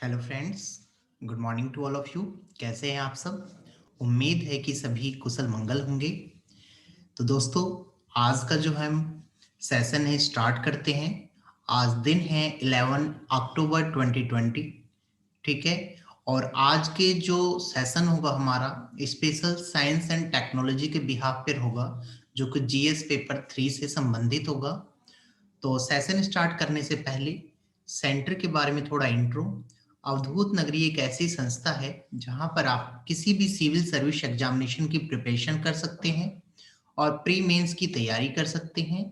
Hello friends, good morning to all of you. कैसे हैं आप सब? उम्मीद है कि सभी कुशल मंगल होंगे। तो दोस्तों, आज का जो हम सेशन है स्टार्ट करते हैं। आज दिन है 11 अक्टूबर 2020, ठीक है। और आज के जो सेशन होगा हमारा स्पेशल साइंस एंड टेक्नोलॉजी के बिहाफ पर होगा, जो कि जीएस पेपर 3 से संबंधित होगा। तो सेशन स्टार्ट करने से पहले सेंटर के बारे में थोड़ा इंट्रो। अवधूत नगरी एक ऐसी संस्था है जहां पर आप किसी भी सिविल सर्विस एग्जामिनेशन की प्रिपरेशन कर सकते हैं और प्री मेंस की तैयारी कर सकते हैं,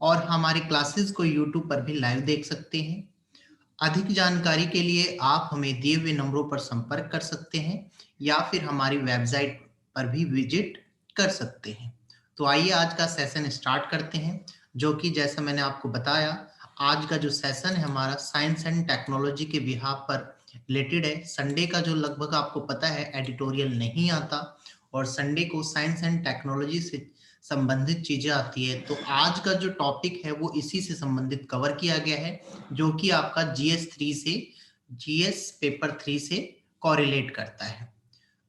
और हमारी क्लासेस को यूट्यूब पर भी लाइव देख सकते हैं। अधिक जानकारी के लिए आप हमें दिए हुए नंबरों पर संपर्क कर सकते हैं या फिर हमारी वेबसाइट पर भी विजिट कर सकते हैं। तो आइए आज का सेशन स्टार्ट करते हैं, जो कि जैसा मैंने आपको बताया, आज का जो सेशन है हमारा साइंस एंड टेक्नोलॉजी के बिहाफ पर रिलेटेड है। संडे का जो लगभग आपको पता है एडिटोरियल नहीं आता, और संडे को साइंस एंड टेक्नोलॉजी से संबंधित चीजें आती है। तो आज का जो टॉपिक है वो इसी से संबंधित कवर किया गया है, जो कि आपका जीएस पेपर 3 से कोरिलेट करता है।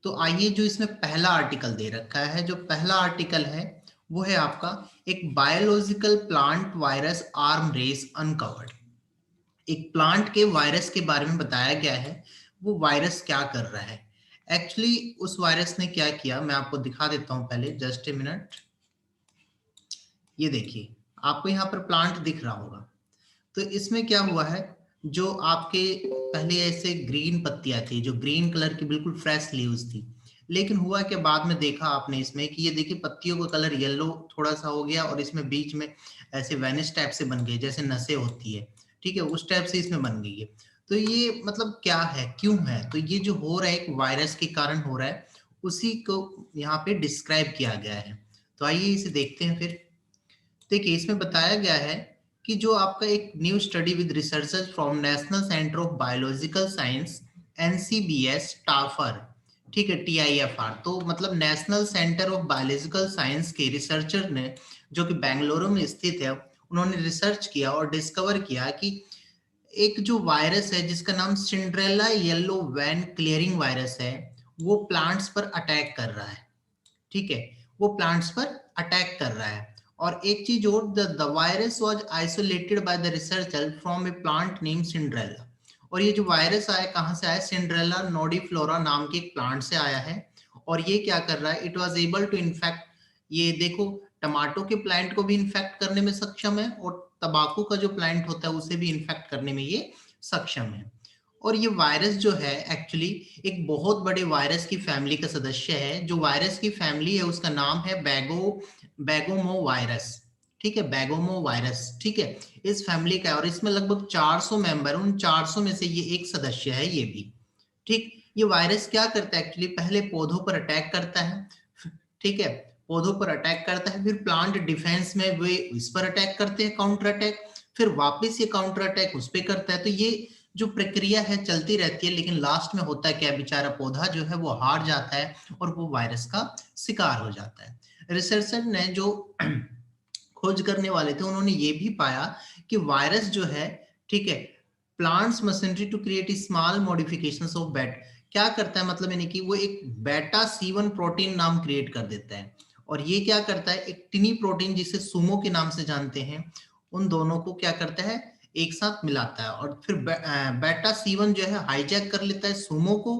तो आइए, जो इसमें पहला आर्टिकल दे रखा है, जो पहला आर्टिकल है वो है आपका एक biological plant virus arm race uncovered. एक प्लांट के वायरस के बारे में बताया गया है। वो वायरस क्या कर रहा है? एक्चुअली उस वायरस ने क्या किया, मैं आपको दिखा देता हूं। पहले जस्ट ए मिनट। ये देखिए, आपको यहाँ पर प्लांट दिख रहा होगा। तो इसमें क्या हुआ है, जो आपके पहले ऐसे ग्रीन पत्तियां थी, जो ग्रीन कलर की बिल्कुल फ्रेश लीव्स थी, लेकिन हुआ कि बाद में देखा आपने इसमें कि ये देखिए पत्तियों का कलर येलो थोड़ा सा हो गया, और इसमें बीच में ऐसे वेनिस टाइप से बन गए, जैसे नसें होती है, ठीक है, उस टाइप से इसमें बन गई है। तो ये मतलब क्या है, क्यों है? तो ये जो हो रहा है एक वायरस के कारण हो रहा है, उसी को यहाँ पे डिस्क्राइब किया गया है। तो आइए इसे देखते हैं फिर। देखिए, इसमें बताया गया है कि जो आपका एक new study with researchers from national centre of biological science NCBS टाफर, ठीक है, टीआईएफआर, तो मतलब national centre of biological science के रिसर्चर ने, जो कि बेंगलुरु में स्थित है, उन्होंने रिसर्च किया और डिस्कवर किया कि एक जो वायरस है जिसका नाम Cinderella yellow vein clearing virus है, वो प्लांट्स पर अटैक कर रहा है, ठीक है, वो प्लांट्स पर अटैक कर रहा है। और एक चीज और, the virus was isolated by the researcher from A plant name Cinderella. और ये जो वायरस आया कहाँ से आया? सिंड्रेला नोडीफ्लोरा नाम के एक प्लांट से आया है। और ये क्या कर रहा है? It was able to infect, ये देखो, टमाटो के प्लांट को भी इन्फेक्ट करने में सक्षम है, और तंबाकू का जो प्लांट होता है उसे भी इन्फेक्ट करने में ये सक्षम है। और ये वायरस जो है एक्चुअली एक बहुत बड़े वायरस की फैमिली का सदस्य है। जो वायरस की फैमिली है उसका नाम है बैगोमो वायरस, ठीक है, बैगोमो वायरस, ठीक है, इस फैमिली का है। और इसमें लगभग 400 मेंबर, उन 400 में से ये एक सदस्य है ये भी, ठीक। ये वायरस क्या करता है एक्चुअली? पहले पौधों पर अटैक करता है, ठीक है, पौधों पर अटैक करता है, फिर प्लांट डिफेंस में वे इस पर अटैक करते हैं, काउंटर अटैक, फिर वापस ये काउंटर अटैक उस पर करता है। तो ये जो प्रक्रिया है चलती रहती है, लेकिन लास्ट में होता है क्या? बेचारा पौधा जो है वो हार जाता है और वो वायरस का शिकार हो जाता है। रिसर्चर ने जो खोज करने वाले थे, उन्होंने ये भी पाया कि वायरस जो है, ठीक है, plants machinery to create small modifications of bait, क्या करता है मतलब यानी कि वो एक बेटा C1 प्रोटीन नाम क्रिएट कर देता है। और ये क्या करता है? एक टिनी प्रोटीन जिसे सुमो के नाम से जानते हैं, उन दोनों को क्या करता है? एक साथ मिलाता है, और फिर बेटा C1 जो है हाईजैक कर लेता है सुमो को,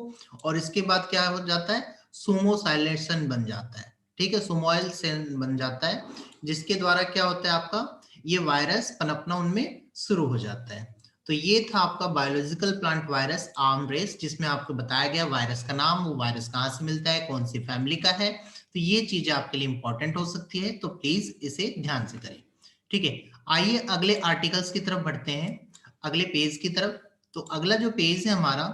और इसके बाद क्या हो जाता है? सुमो साइलेशन बन जाता है, ठीक है, सुमोइल सेल बन जाता है, जिसके द्वारा क्या होता है? आपका ये वायरस पनपना उनमें शुरू हो जाता है। तो ये था आपका biological plant virus arm race, जिसमें आपको बताया गया वायरस का नाम, वो वायरस कहाँ से मिलता है, कौन सी फैमिली का है। तो ये चीजें आपके लिए इंपॉर्टेंट हो सकती है, तो प्लीज इसे ध्यान से करें, ठीक है। आइए अगले आर्टिकल्स की तरफ बढ़ते हैं, अगले पेज की तरफ। तो अगला जो पेज है हमारा,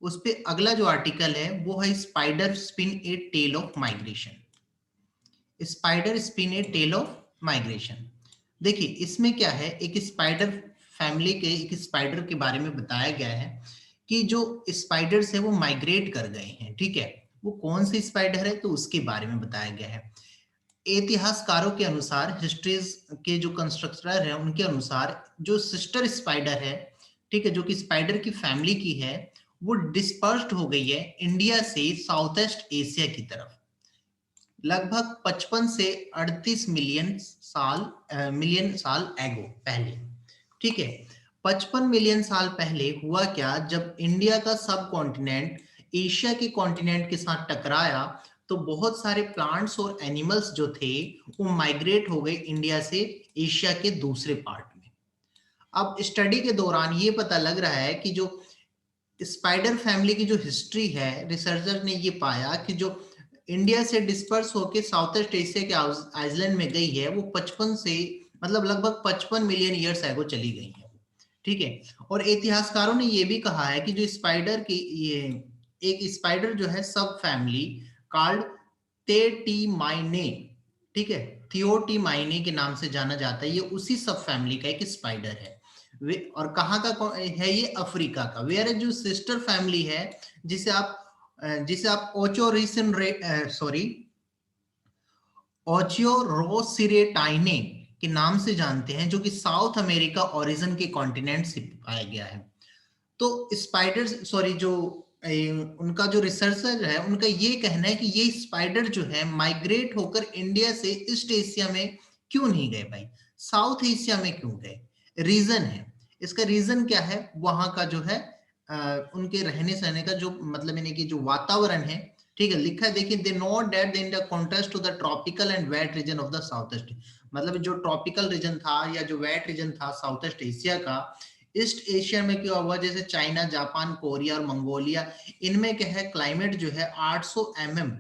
उस पे अगला जो आर्टिकल है वो है spider spin a tale of migration. Spider spin a tale of migration. देखिए इसमें क्या है, एक स्पाइडर फैमिली के एक स्पाइडर के बारे में बताया गया है कि जो स्पाइडर्स है वो माइग्रेट कर गए हैं, ठीक है। वो कौन से स्पाइडर है तो उसके बारे में बताया गया है। इतिहासकारों के अनुसार, हिस्ट्रीज के जो कंस्ट्रक्टर हैं उनके अनुसार, जो सिस्टर स्पाइडर है, ठीक है, जो कि स्पाइडर की फैमिली की है, वो डिस्पर्स्ड हो गई है इंडिया से साउथ ईस्ट एशिया की तरफ लगभग 55 से 38 मिलियन साल एगो पहले। ठीक है, 55 मिलियन साल पहले हुआ क्या, जब इंडिया का सब कॉन्टिनेंट एशिया के कॉन्टिनेंट के साथ टकराया तो बहुत सारे प्लांट्स और एनिमल्स जो थे वो माइग्रेट हो गए इंडिया से एशिया के दूसरे पार्ट में। अब स्टडी के दौरान ये पता लग रहा है कि जो स्पाइडर फैमिली की जो हिस्ट्री है, रिसर्चर ने ये पाया कि जो इंडिया से डिस्पर्स होके साउथ ईस्ट एशिया के आइसलैंड में गई है वो 55 से मतलब लगभग 55 मिलियन ईयर्स एगो चली गई है। ठीक है, और इतिहासकारों ने ये भी कहा है कि जो स्पाइडर की ये एक स्पाइडर जो है सब फैमिली कार्ड टेटिमाइने, ठीक है, थियोटिमाइने के नाम से जाना जाता है, ये उसी सब फैमिली का एक स्पाइडर है। वे और कहाँ का है, ये अफ्रीका का। वेयर जो सिस्टर फैमिली है जिसे आप ओचोरिसन सॉरी ओचियोरोसिरेटाइने के नाम से जानते हैं, जो कि साउथ अमेरिका ओरिजिन के कॉन्टिनेंट से पाया गया है। तो स्पाइडर सॉरी जो उनका जो रिसर्चर है उनका ये कहना है कि ये स्पाइडर जो है माइग्रेट होकर इंडिया से ईस्ट एशिया में क्यों नहीं गए भाई, साउथ एशिया में क्यों गए। रीजन है, इसका रीजन क्या है, वहां का जो है उनके रहने सहने का जो मतलब यानी कि जो वातावरण है। ठीक है, लिखा है देखिए, they note that in the contrast to the tropical and wet region of the south east, मतलब जो ट्रॉपिकल रीजन था या जो वेट रीजन था साउथ ईस्ट एशिया का, ईस्ट एशिया में क्या हुआ, जैसे चाइना, जापान, कोरिया और मंगोलिया, इनमें क्या है क्लाइमेट जो है 800 mm,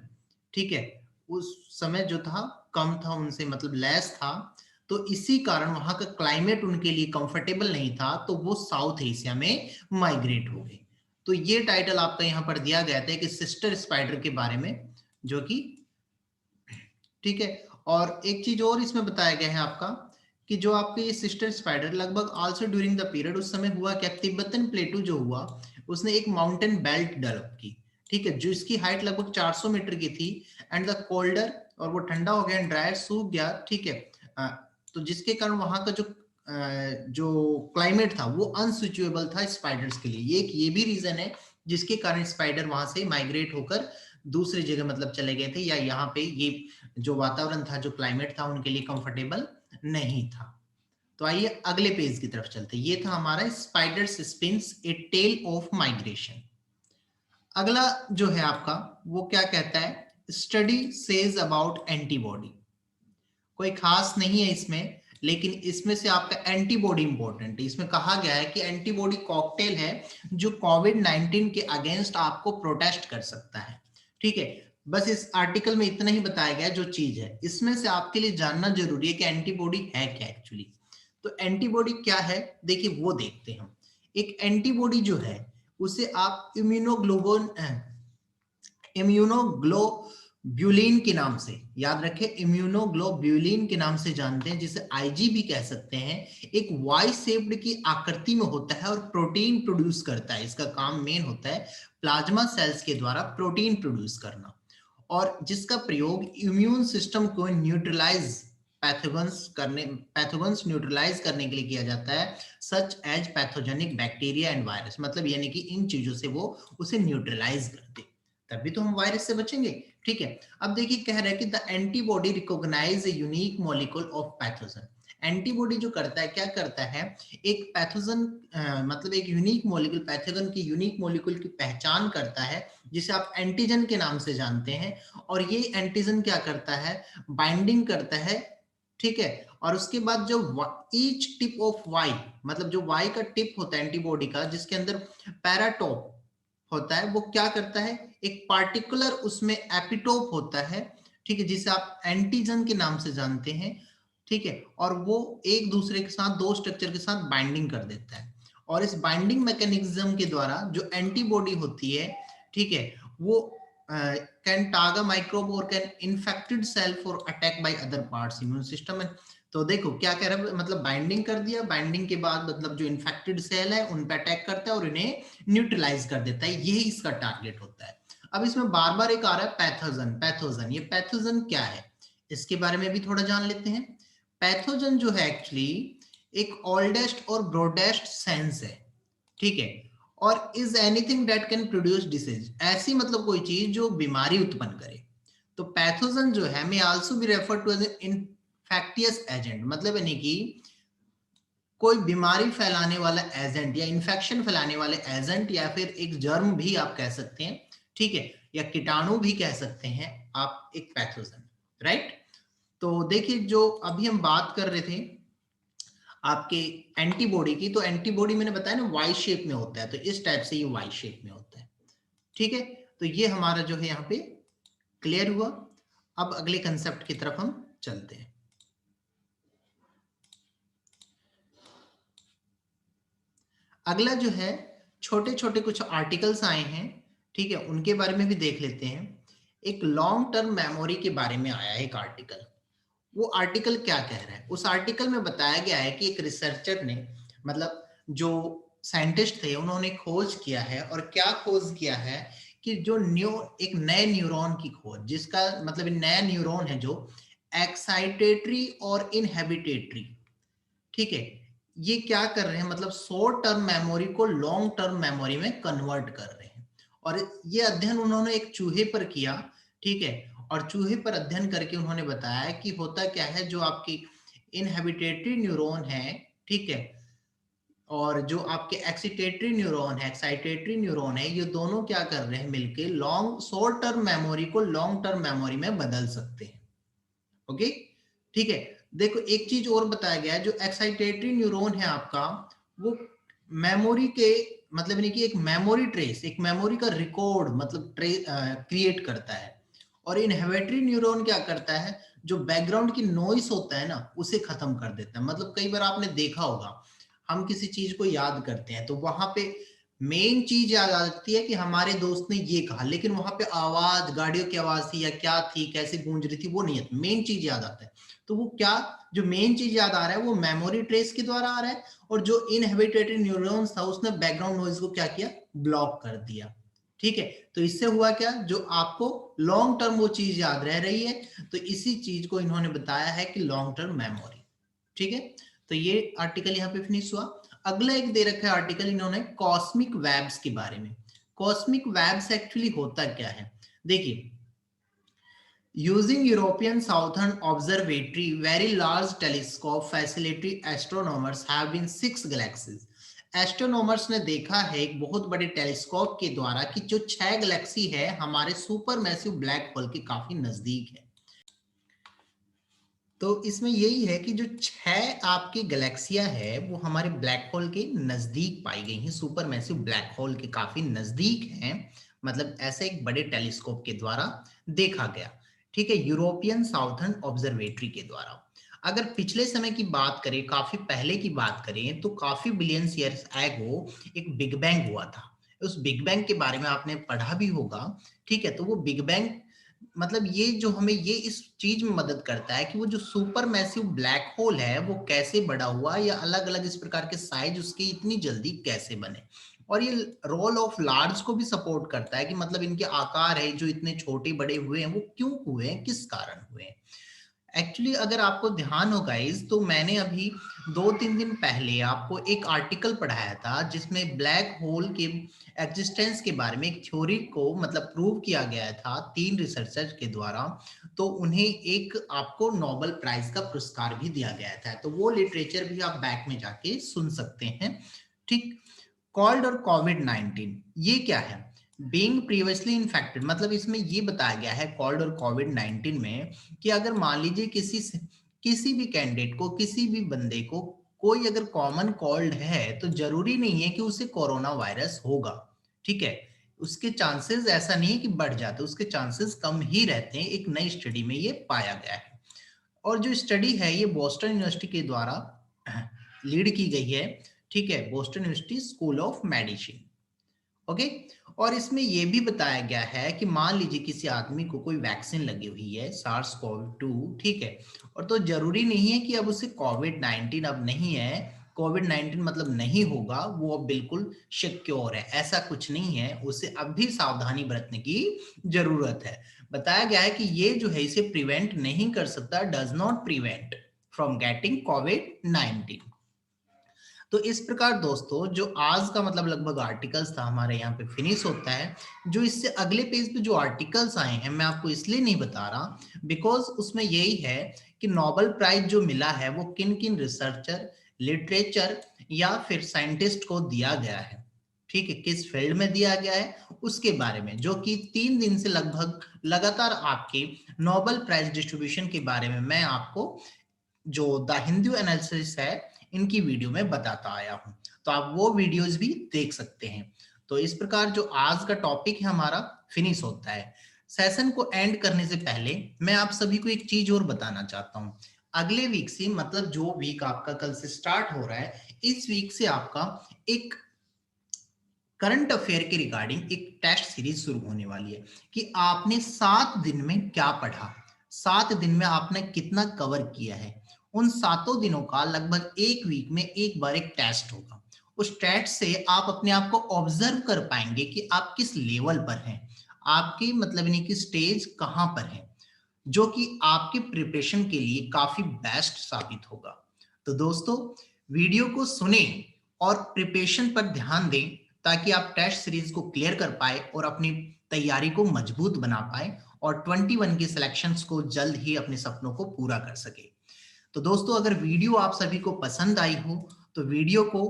ठीक है, उस समय जो था कम था उनसे, मतलब लेस था। तो इसी कारण वहां का क्लाइमेट उनके लिए कंफर्टेबल नहीं था, तो वो साउथ एशिया में माइग्रेट हो गए। तो ये टाइटल आपका यहाँ पर दिया गया था कि सिस्टर स्पाइडर के बारे में, जो कि ठीक है। और एक चीज और इसमें बताया गया है आपका कि जो आपके ये सिस्टर स्पाइडर लगभग आल्सो ड्यूरिंग द पीरियड, उस समय हुआ क्या, तिब्बतन प्लेटू जो हुआ उसने एक माउंटेन बेल्ट डेवलप की, ठीक है, जो इसकी हाइट लगभग 400 मीटर की थी, एंड द कोल्डर, और वो ठंडा हो गया, ड्राई सूख गया, ठीक है। तो जिसके कारण वहां का जो क्लाइमेट था वो अनसिचुएबल था स्पाइडर्स के लिए। ये भी रीजन है जिसके कारण स्पाइडर वहां से माइग्रेट होकर दूसरी जगह मतलब चले गए थे, या यहाँ पे ये जो वातावरण था, जो क्लाइमेट था उनके लिए कंफर्टेबल नहीं था। तो आइए अगले पेज की तरफ चलते हैं। ये था हमारा spider spins a tale of migration. अगला जो है आपका वो क्या कहता है, स्टडी सेज अबाउट एंटीबॉडी। कोई खास नहीं है इसमें, लेकिन इसमें से आपका एंटीबॉडी इंपॉर्टेंट है। इसमें कहा गया है कि एंटीबॉडी कॉकटेल है जो कोविड-19 के अगेंस्ट आपको प्रोटेस्ट कर सकता है। ठीक है, बस इस आर्टिकल में इतना ही बताया गया जो चीज है। इसमें से आपके लिए जानना जरूरी है कि एंटीबॉडी है क्या एक्चुअली। तो एंटीबॉडी क्या है, देखिए वो देखते हैं हम। एक एंटीबॉडी जो है उसे आप इम्यूनोग्लोब्यूलिन के नाम से याद रखें, इम्यूनोग्लोब्यूलिन के नाम से जानते हैं, जिसे आईजी भी कह सकते हैं। एक वाई शेप्ड की आकृति में होता है और प्रोटीन प्रोड्यूस करता है। इसका काम मेन होता है प्लाज्मा सेल्स के द्वारा प्रोटीन प्रोड्यूस करना, और जिसका प्रयोग इम्यून सिस्टम को पैथोजेंस न्यूट्रलाइज करने के लिए किया जाता है, such as pathogenic bacteria and virus, मतलब यानी कि इन चीजों से वो उसे न्यूट्रलाइज कर दे, तभी तो हम वायरस से बचेंगे। ठीक है, अब देखिए कह रहा है कि the antibody recognise a unique molecule of pathogen. Antibody जो करता है, क्या करता है, एक पैथोजन मतलब एक यूनिक मॉलिक्यूल, पैथोजन की यूनिक मॉलिक्यूल की पहचान करता है, जिसे आप एंटीजन के नाम से जानते हैं। और ये एंटीजन क्या करता है, बाइंडिंग करता है, ठीक है। और उसके बाद जो ईच टिप ऑफ वाई, मतलब जो वाई का टिप होता है एंटीबॉडी का, जिसके अंदर पैराटोप होता है, वो क्या करता है, एक पार्टिकुलर उसमें एपिटोप होता है, ठीक है, जिसे आप एंटीजन के नाम से जानते हैं। ठीक है, और वो एक दूसरे के साथ दो स्ट्रक्चर के साथ बाइंडिंग कर देता है, और इस बाइंडिंग मैकेनिज्म के द्वारा जो एंटीबॉडी होती है, ठीक है, वो कैन टारगेट माइक्रोब और can infected cell for attack by other parts immune system. तो देखो क्या कह रहा है, मतलब बाइंडिंग कर दिया, बाइंडिंग के बाद मतलब जो इन्फेक्टेड सेल है उन पे अटैक करता है और इन्हें न्यूट्रलाइज कर देता है, यही इसका टारगेट होता है। अब इसमें बार बार एक आ रहा है पैथोजन, पैथोजन, ये पैथोजन क्या है, इसके बारे में भी थोड़ा जान लेते हैं। पैथोजन जो है एक्चुअली एक ओल्डेस्ट और ब्रॉडेस्ट सेंस है, ठीक है। और is anything that can produce disease, ऐसी मतलब कोई चीज जो बीमारी उत्पन्न करे। तो पैथोजन जो है may also be refer to as infectious agent, मतलब यानी कि कोई बीमारी फैलाने वाला एजेंट या इन्फेक्शन फैलाने वाले एजेंट, या फिर एक जर्म भी आप कह सकते हैं, ठीक है, या कीटाणु भी कह सकते हैं आप, एक पैथोजन, राइट। तो देखिए जो अभी हम बात कर रहे थे आपके एंटीबॉडी की, तो एंटीबॉडी मैंने बताया ना वाई शेप में होता है, तो इस टाइप से ये वाई शेप में होता है, ठीक है। तो ये हमारा जो है यहाँ पे क्लियर हुआ। अब अगले कंसेप्ट की तरफ हम चलते हैं। अगला जो है छोटे छोटे कुछ आर्टिकल्स आए हैं, ठीक है, उनके बारे में भी देख लेते हैं। एक लॉन्ग टर्म मेमोरी के बारे में आया है एक आर्टिकल। वो आर्टिकल क्या कह रहा है, उस आर्टिकल में बताया गया है कि एक रिसर्चर ने, मतलब जो साइंटिस्ट थे, उन्होंने खोज किया है, और क्या खोज किया है कि जो एक नए न्यूरॉन की खोज, जिसका मतलब नया न्यूरॉन है जो एक्साइटेटरी और इनहेबिटेटरी, ठीक है, ये क्या कर रहे हैं, मतलब शॉर्ट टर्म मेमोरी को लॉन्ग टर्म मेमोरी में कन्वर्ट कर रहे हैं। और ये अध्ययन उन्होंने एक चूहे पर किया, ठीक है, और चूहे पर अध्ययन करके उन्होंने बताया कि होता क्या है, जो आपकी इनहेबिटेटरी न्यूरॉन है, ठीक है, और जो आपके एक्साइटेटरी न्यूरॉन है, ये दोनों क्या कर रहे हैं, मिलके शॉर्ट टर्म मेमोरी को लॉन्ग टर्म मेमोरी में बदल सकते हैं। ओके, ठीक है। देखो एक चीज और बताया गया है, जो एक्साइटेटरी न्यूरॉन है आपका, वो मेमोरी के मतलब यानी कि एक मेमोरी ट्रेस, एक मेमोरी का रिकॉर्ड मतलब क्रिएट करता है। और इनहिबिटरी न्यूरॉन क्या करता है, जो बैकग्राउंड की नॉइस होता है ना, उसे खत्म कर देता है। मतलब कई बार आपने देखा होगा, हम किसी चीज को याद करते हैं तो वहां पे मेन चीज याद आती है कि हमारे दोस्त ने ये कहा, लेकिन वहां पे आवाज, गाड़ियों की आवाज थी या क्या थी, कैसे गूंज रही थी, वो नहीं है, मेन चीज याद आता है। तो वो क्या, जो मेन चीज याद आ रहा है वो मेमोरी ट्रेस के द्वारा आ रहा है, और जो इनहेबिटेटेड न्यूरॉन्स था उसने बैकग्राउंड नॉइज को क्या किया, ब्लॉक कर दिया, ठीक है। तो इससे हुआ क्या, जो आपको लॉन्ग टर्म वो चीज याद रह रही है। तो इसी चीज को इन्होंने बताया है कि लॉन्ग टर्म मेमोरी, ठीक है। तो ये आर्टिकल यहाँ पे फिनिश हुआ। अगला एक दे रखा है आर्टिकल इन्होंने कॉस्मिक वेब्स के बारे में। कॉस्मिक वेब्स एक्चुअली होता क्या है, देखिए, using European Southern Observatory very large telescope facility, astronomers have been 6 galaxies। Astronomers ने देखा है एक बहुत बड़े टेलीस्कोप के द्वारा कि जो 6 गैलेक्सी है हमारे सुपर मैसिव ब्लैक होल के काफी नजदीक है। तो इसमें यही है कि जो 6 आपकी गैलेक्सियां है वो हमारे ब्लैक होल के नजदीक पाई गई हैं, सुपर मैसिव ब्लैक होल के काफी नजदीक हैं। मतलब ऐसे एक बड़े टेलीस्कोप के द्वारा देखा गया, ठीक है, यूरोपियन साउथर्न ऑब्जर्वेटरी के द्वारा। अगर पिछले समय की बात करें, काफी पहले की बात करें, तो काफी बिलियंस ईयर्स एगो एक बिग बैंग हुआ था। उस बिग बैंग के बारे में आपने पढ़ा भी होगा, ठीक है। तो वो बिग बैंग मतलब ये जो हमें ये इस चीज में मदद करता है कि वो जो सुपर मैसिव ब्लैक होल है वो कैसे बड़ा हुआ, या अलग अलग इस प्रकार के साइज उसके इतनी जल्दी कैसे बने। और ये रोल ऑफ लार्ज को भी सपोर्ट करता है कि मतलब इनके आकार है जो इतने छोटे बड़े हुए हैं, वो क्यों हुए हैं, किस कारण हुए हैं। एक्चुअली अगर आपको ध्यान हो गाइस, तो मैंने अभी 2-3 दिन पहले आपको एक आर्टिकल पढ़ाया था जिसमें ब्लैक होल के एग्जिस्टेंस के बारे में एक थ्योरी को मतलब प्रूव किया गया था 3 रिसर्चर्स के द्वारा। तो उन्हें एक आपको नोबेल प्राइज का पुरस्कार भी दिया गया था। तो वो लिटरेचर भी आप बैक में जाके सुन सकते हैं, ठीक। कॉल्ड और कोविड-19 ये क्या है, बीइंग प्रीवियसली इन्फेक्टेड, मतलब इसमें ये बताया गया है कॉल्ड और कोविड-19 में कि अगर मान लीजिए किसी भी कैंडिडेट को, किसी भी बंदे को कोई अगर कॉमन कोल्ड है, तो जरूरी नहीं है कि उसे कोरोना वायरस होगा, ठीक है। उसके चांसेस ऐसा नहीं है कि बढ़ जाते, उसके चांसेस कम ही रहते हैं, एक नई स्टडी में ये पाया गया है। और जो स्टडी है ये बोस्टन यूनिवर्सिटी के द्वारा लीड की गई है, ठीक है, Boston university school of medicine, okay. और इसमें यह भी बताया गया है कि मान लीजिए किसी आदमी को कोई वैक्सीन लगी हुई है सार्स कोव 2, ठीक है, और तो जरूरी नहीं है कि अब उसे कोविड-19 अब नहीं है, कोविड-19 मतलब नहीं होगा, वो अब बिल्कुल सिक्योर है, ऐसा कुछ नहीं है, उसे अब भी सावधानी बरतने की जरूरत है। बताया गया है कि ये जो है इसे प्रिवेंट नहीं कर सकता, does not prevent from getting कोविड-19। तो इस प्रकार दोस्तों जो आज का मतलब लगभग आर्टिकल्स था हमारे यहाँ पे फिनिश होता है। जो इससे अगले पेज पे जो आर्टिकल्स आए हैं मैं आपको इसलिए नहीं बता रहा बिकॉज उसमें यही है कि नोबेल प्राइज जो मिला है वो किन किन रिसर्चर, लिटरेचर या फिर साइंटिस्ट को दिया गया है। ठीक है, किस फील्ड में दिया गया है उसके बारे में, जो कि 3 दिन से लगभग लगातार आपके नोबेल प्राइज डिस्ट्रीब्यूशन के बारे में मैं आपको जो द हिंदू एनालिसिस है इनकी वीडियो में बताता आया हूं। तो आप वो वीडियोस भी देख सकते हैं। तो इस प्रकार जो आज का टॉपिक है हमारा फिनिश होता है। सेशन को एंड करने से पहले मैं आप सभी को एक चीज और बताना चाहता हूं। अगले वीक से मतलब जो वीक आपका कल से स्टार्ट हो रहा है, इस वीक से आपका एक करंट अफेयर के रिगार्डिंग एक टेस्ट सीरीज शुरू होने वाली है कि आपने 7 दिन में क्या पढ़ा, 7 दिन में आपने कितना कवर किया है। उन 7 दिनों का लगभग एक वीक में एक बार एक टेस्ट होगा। उस टेस्ट से आप अपने आप को ऑब्जर्व कर पाएंगे कि आप किस लेवल पर हैं, आपकी मतलब यानी कि स्टेज कहां पर है, जो कि आपके प्रिपरेशन के लिए काफी बेस्ट साबित होगा। तो दोस्तों वीडियो को सुने और प्रिपरेशन पर ध्यान दें ताकि आप टेस्ट सीरीज को क्लियर कर पाए और अपनी तैयारी को मजबूत बना पाए और 21 के सिलेक्शंस को जल्द ही अपने सपनों को पूरा कर सके। तो दोस्तों अगर वीडियो आप सभी को पसंद आई हो तो वीडियो को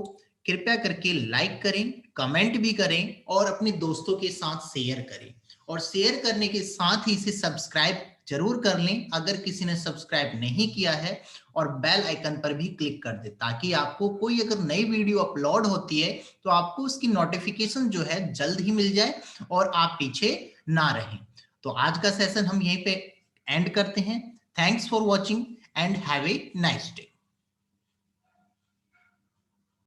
कृपया करके लाइक करें, कमेंट भी करें और अपने दोस्तों के साथ शेयर करें। और शेयर करने के साथ ही इसे सब्सक्राइब जरूर कर लें अगर किसी ने सब्सक्राइब नहीं किया है, और बेल आइकन पर भी क्लिक कर दे ताकि आपको कोई अगर नई वीडियो अपलोड होती है तो आपको उसकी नोटिफिकेशन जो है जल्द ही मिल जाए और आप पीछे ना रहें। तो आज का सेशन हम यहीं पे एंड करते हैं। Thanks for watching and have a nice day.